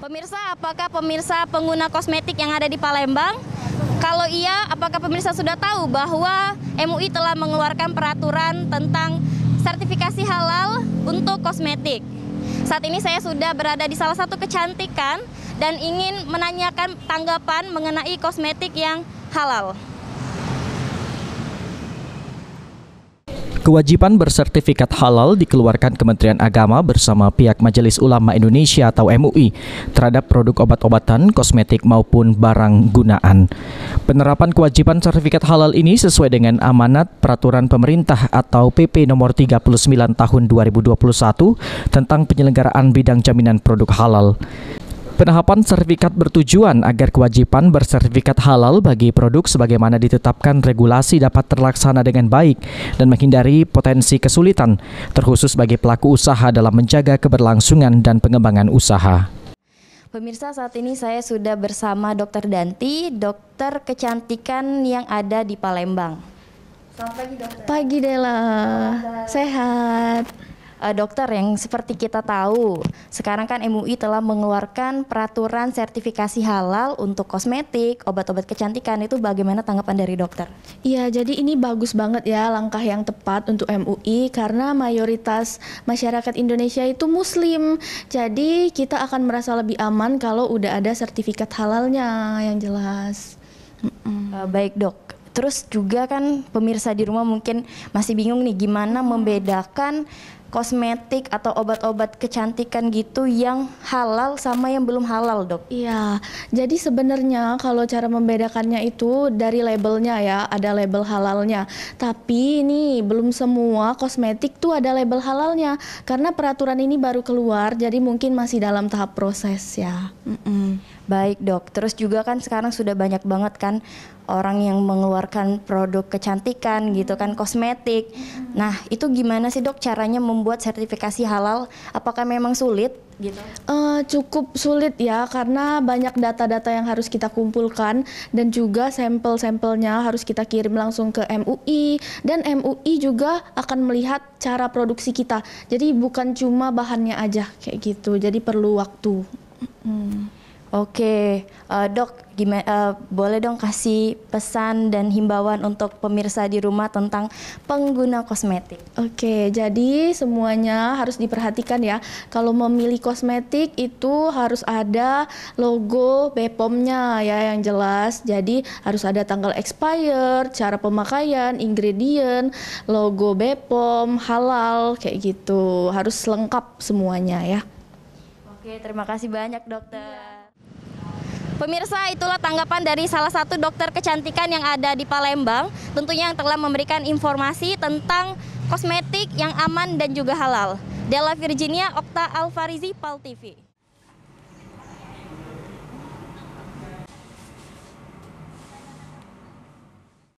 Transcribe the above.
Pemirsa, apakah pemirsa pengguna kosmetik yang ada di Palembang? Kalau iya, apakah pemirsa sudah tahu bahwa MUI telah mengeluarkan peraturan tentang sertifikasi halal untuk kosmetik? Saat ini saya sudah berada di salah satu kecantikan dan ingin menanyakan tanggapan mengenai kosmetik yang halal. Kewajiban bersertifikat halal dikeluarkan Kementerian Agama bersama pihak Majelis Ulama Indonesia atau MUI terhadap produk obat-obatan, kosmetik maupun barang gunaan. Penerapan kewajiban sertifikat halal ini sesuai dengan amanat Peraturan Pemerintah atau PP nomor 39 tahun 2021 tentang penyelenggaraan bidang jaminan produk halal. Penahapan sertifikat bertujuan agar kewajiban bersertifikat halal bagi produk sebagaimana ditetapkan regulasi dapat terlaksana dengan baik dan menghindari potensi kesulitan, terkhusus bagi pelaku usaha dalam menjaga keberlangsungan dan pengembangan usaha. Pemirsa, saat ini saya sudah bersama Dr. Danti, dokter kecantikan yang ada di Palembang. Selamat pagi, dokter. Pagi, Dela. Sehat. Dokter, yang seperti kita tahu, sekarang kan MUI telah mengeluarkan peraturan sertifikasi halal untuk kosmetik, obat-obat kecantikan. Itu bagaimana tanggapan dari dokter? Iya, jadi ini bagus banget ya, langkah yang tepat untuk MUI karena mayoritas masyarakat Indonesia itu Muslim. Jadi kita akan merasa lebih aman kalau udah ada sertifikat halalnya yang jelas. Baik, dok. Terus juga kan pemirsa di rumah mungkin masih bingung nih gimana membedakan kosmetik atau obat-obat kecantikan gitu yang halal sama yang belum halal, dok. Iya, jadi sebenarnya kalau cara membedakannya itu dari labelnya ya, ada label halalnya. Tapi ini belum semua kosmetik tuh ada label halalnya karena peraturan ini baru keluar, jadi mungkin masih dalam tahap proses ya. Baik, dok. Terus juga kan sekarang sudah banyak banget kan orang yang mengeluarkan produk kecantikan gitu kan, kosmetik. Nah, itu gimana sih, dok, caranya membuat sertifikasi halal? Apakah memang sulit gitu? Cukup sulit ya, karena banyak data-data yang harus kita kumpulkan dan juga sampel-sampelnya harus kita kirim langsung ke MUI, dan MUI juga akan melihat cara produksi kita. Jadi bukan cuma bahannya aja kayak gitu. Jadi perlu waktu. Oke, dok, gimana, boleh dong kasih pesan dan himbauan untuk pemirsa di rumah tentang pengguna kosmetik? Oke, jadi semuanya harus diperhatikan ya. Kalau memilih kosmetik itu harus ada logo BPOM-nya ya yang jelas. Jadi harus ada tanggal expire, cara pemakaian, ingredient, logo BPOM, halal kayak gitu. Harus lengkap semuanya ya. Oke, terima kasih banyak, dokter. Pemirsa, itulah tanggapan dari salah satu dokter kecantikan yang ada di Palembang, tentunya yang telah memberikan informasi tentang kosmetik yang aman dan juga halal. Della Virginia, Okta Alfarizi, PAL TV.